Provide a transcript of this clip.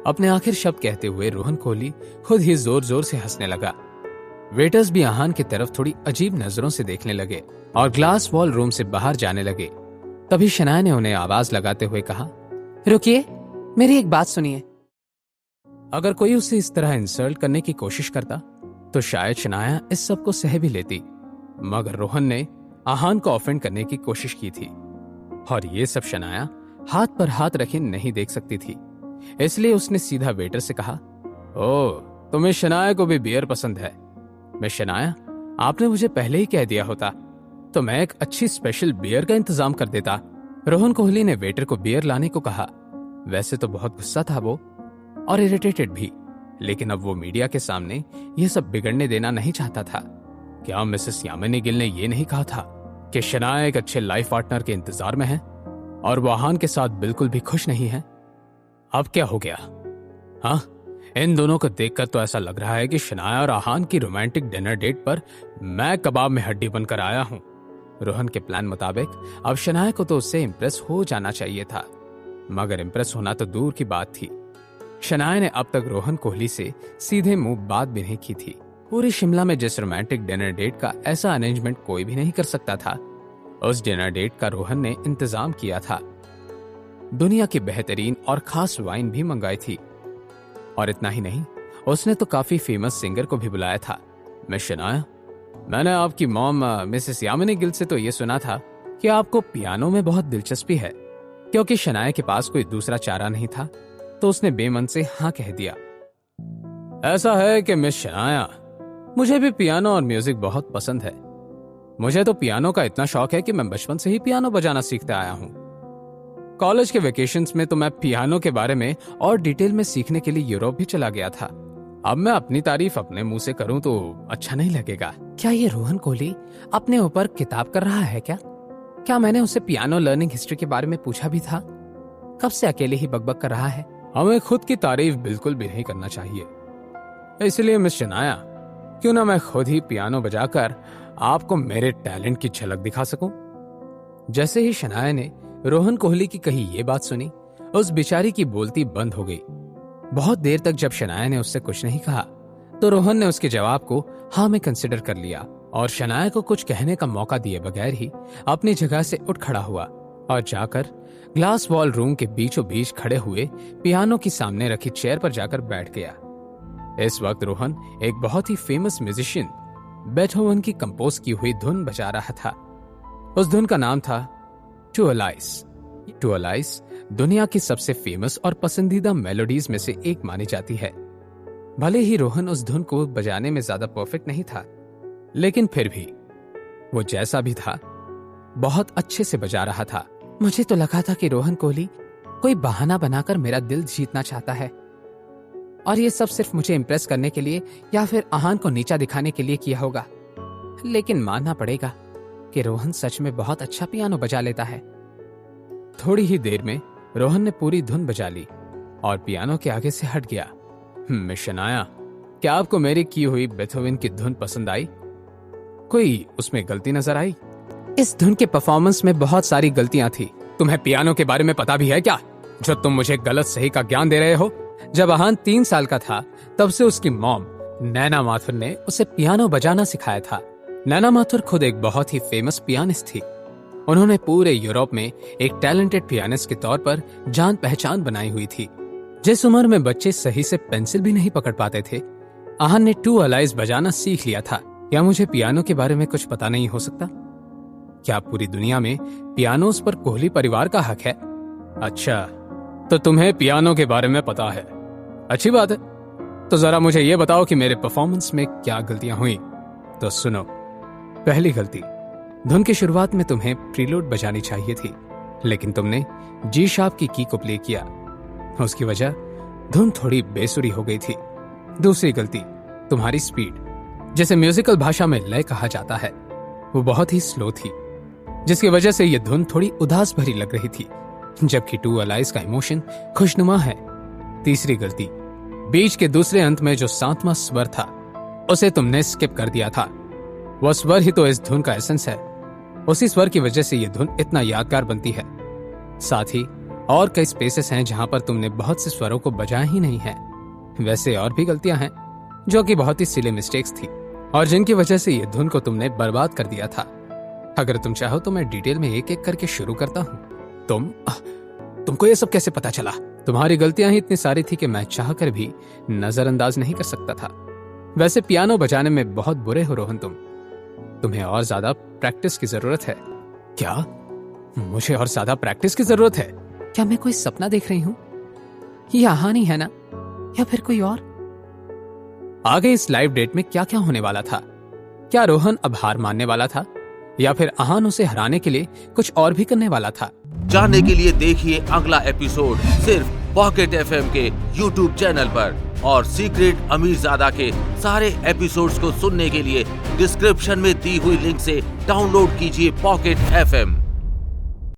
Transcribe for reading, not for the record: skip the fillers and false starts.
अपने आखिर शब्द कहते हुए रोहन कोहली खुद ही जोर जोर से हंसने लगा। वेटर्स भी आहान की तरफ थोड़ी अजीब नजरों से देखने लगे और ग्लास वॉल रूम से बाहर जाने लगे। तभी शनाया ने उन्हें आवाज लगाते हुए कहा, रुकिए, मेरी एक बात सुनिए। अगर कोई उसे इस तरह इंसल्ट करने की कोशिश करता तो शायद शनाया इस सब को सह भी लेती, मगर रोहन ने आहान को ऑफेंड करने की कोशिश की थी और ये सब शनाया हाथ पर हाथ रखे नहीं देख सकती थी। इसलिए उसने सीधा वेटर से कहा, ओह, तुम्हें शनाया को भी बियर पसंद है। मैं शनाया, आपने मुझे पहले ही कह दिया होता तो मैं एक अच्छी स्पेशल बियर का इंतजाम कर देता। रोहन कोहली ने वेटर को बियर लाने को कहा। वैसे तो बहुत गुस्सा था वो और इरिटेटेड भी, लेकिन अब वो मीडिया के सामने ये सब बिगड़ने देना नहीं चाहता था। क्या मिसेस यामिनी गिल ने ये नहीं कहा था कि शनाया एक अच्छे लाइफ पार्टनर के इंतजार में है और वो आहान के साथ बिल्कुल भी खुश नहीं है? अब क्या हो गया? हाँ, इन दोनों को देखकर तो ऐसा लग रहा है कि शनाया और आहान की रोमांटिक डिनर डेट पर मैं कबाब में हड्डी बनकर आया हूं। रोहन के प्लान मुताबिक अब शनाया को तो उससे इंप्रेस हो जाना चाहिए था, मगर इंप्रेस होना तो दूर की बात थी। शनाया ने अब तक रोहन कोहली से सीधे मुंह बात भी नहीं की थी। पूरी शिमला में जिस रोमांटिक डिनर डेट का ऐसा अरेंजमेंट कोई भी नहीं कर सकता था, उस डिनर डेट का रोहन ने इंतजाम किया था। दुनिया की बेहतरीन और खास वाइन भी मंगाई थी और इतना ही नहीं, उसने तो काफी फेमस सिंगर को भी बुलाया था। मैं शनाया, मैंने आपकी मॉम मिसेस यामिनी गिल से तो ये सुना था कि आपको पियानो में बहुत दिलचस्पी है। क्योंकि शनाया के पास कोई दूसरा चारा नहीं था तो उसने बेमन से हाँ कह दिया। ऐसा है कि मिस शनाया, मुझे भी पियानो और म्यूजिक बहुत पसंद है। मुझे तो पियानो का इतना शौक है कि मैं बचपन से ही पियानो बजाना सीखता आया हूँ। कॉलेज के वेकेशंस में तो मैं पियानो के बारे में और डिटेल में सीखने के लिए यूरोप भी चला गया था। अब मैं अपनी तारीफ अपने मुंह से करूं तो अच्छा नहीं लगेगा। क्या ये रोहन कोहली अपने ऊपर किताब कर रहा है क्या मैंने उसे पियानो लर्निंग हिस्ट्री के बारे में पूछा भी था? कब से अकेले ही बकबक कर रहा है? हमें खुद की तारीफ बिल्कुल भी नहीं करना चाहिए। इसलिए मिस शनाया, क्यों ना मैं खुद ही पियानो बजाकर आपको मेरे टैलेंट की झलक दिखा सकूं। जैसे ही शनाया ने रोहन कोहली की कही ये बात सुनी, उस बेचारी की बोलती बंद हो गई। बहुत देर तक जब शनाया ने उससे कुछ नहीं कहा तो रोहन ने उसके जवाब को हाँ में कंसिडर कर लिया और शनाया को कुछ कहने का मौका दिए बगैर ही अपनी जगह से उठ खड़ा हुआ और जाकर ग्लास वॉल रूम के बीचों बीच खड़े हुए पियानो की सामने रखी चेयर पर जाकर बैठ गया। इस वक्त रोहन एक बहुत ही फेमस म्यूजिशियन बेथोवन की कंपोज की हुई धुन बजा रहा था। उस धुन का नाम था टू अलाइस। टू अलाइस दुनिया की सबसे फेमस और पसंदीदा मेलोडीज में से एक मानी जाती है। भले ही रोहन उस धुन को बजाने में ज्यादा परफेक्ट नहीं था, लेकिन फिर भी वो जैसा भी था बहुत अच्छे से बजा रहा था। मुझे तो लगा था कि रोहन कोहली कोई बहाना बनाकर मेरा दिल जीतना चाहता है और ये सब सिर्फ मुझे इंप्रेस करने के लिए या फिर आहान को नीचा दिखाने के लिए किया होगा। लेकिन मानना पड़ेगा कि रोहन सच में बहुत अच्छा पियानो बजा लेता है। थोड़ी ही देर में रोहन ने पूरी धुन बजा ली और पियानो के आगे से हट गया। मिस शनाया, क्या आपको मेरी की हुई बेथोवन की धुन पसंद आई? कोई उसमें गलती नजर आई? इस धुन के परफॉर्मेंस में बहुत सारी गलतियां थी। तुम्हें पियानो के बारे में पता भी है क्या, जो तुम मुझे गलत सही का ज्ञान दे रहे हो? जब आहान 3 साल का था तब से उसकी मॉम नैना माथुर ने उसे पियानो बजाना सिखाया था। नैना माथुर खुद एक बहुत ही फेमस पियानिस्ट थी। उन्होंने पूरे यूरोप में एक टैलेंटेड पियानिस्ट के तौर पर जान पहचान बनाई हुई थी। जिस उम्र में बच्चे सही से पेंसिल भी नहीं पकड़ पाते थे, आहान ने टू अलाइज बजाना सीख लिया था। क्या मुझे पियानो के बारे में कुछ पता नहीं हो सकता? क्या पूरी दुनिया में पियानोस पर कोहली परिवार का हक है? अच्छा, तो तुम्हें पियानो के बारे में पता है। अच्छी बात है, तो जरा मुझे यह बताओ कि मेरे परफॉर्मेंस में क्या गलतियां हुई। तो सुनो, पहली गलती, धुन की शुरुआत में तुम्हें प्रीलूड बजानी चाहिए थी, लेकिन तुमने जी शार्प की को प्ले किया। उसकी वजह धुन थोड़ी बेसुरी हो गई थी। दूसरी गलती, तुम्हारी स्पीड, जिसे म्यूजिकल भाषा में लय कहा जाता है, वो बहुत ही स्लो थी, जिसकी वजह से यह धुन थोड़ी उदास भरी लग रही थी, जबकि टू अलाइज का इमोशन खुशनुमा है। तीसरी गलती, बीच के दूसरे अंत में जो 7वां स्वर था उसे तुमने स्किप कर दिया था। वह स्वर ही तो इस धुन का एसेंस है। उसी स्वर की वजह से यह धुन इतना यादगार बनती है। साथ ही और कई स्पेसेस हैं जहां पर तुमने बहुत से स्वरों को बजाया ही नहीं है। वैसे और भी गलतियां हैं जो कि बहुत ही सिली मिस्टेक्स थी और जिनकी वजह से ये धुन को तुमने बर्बाद कर दिया था। अगर तुम चाहो तो मैं डिटेल में एक एक करके शुरू करता हूँ। तुमको ये सब कैसे पता चला? तुम्हारी गलतियां ही इतनी सारी थी कि मैं चाहकर भी नजरअंदाज नहीं कर सकता था। वैसे पियानो बजाने में बहुत बुरे हो रोहन तुम्हें और ज्यादा प्रैक्टिस की जरूरत है। क्या? मुझे और ज्यादा प्रैक्टिस की जरूरत है? क्या मैं कोई सपना देख रही हूं? ये आहान ही है ना, या फिर कोई और? आगे इस लाइव डेट में क्या क्या होने वाला था? क्या रोहन अब हार मानने वाला था या फिर आहान उसे हराने के लिए कुछ और भी करने वाला था? जानने के लिए देखिए अगला एपिसोड सिर्फ पॉकेट एफएम के यूट्यूब चैनल पर। और सीक्रेट अमीरजादा के सारे एपिसोड्स को सुनने के लिए डिस्क्रिप्शन में दी हुई लिंक से डाउनलोड कीजिए पॉकेट एफएम।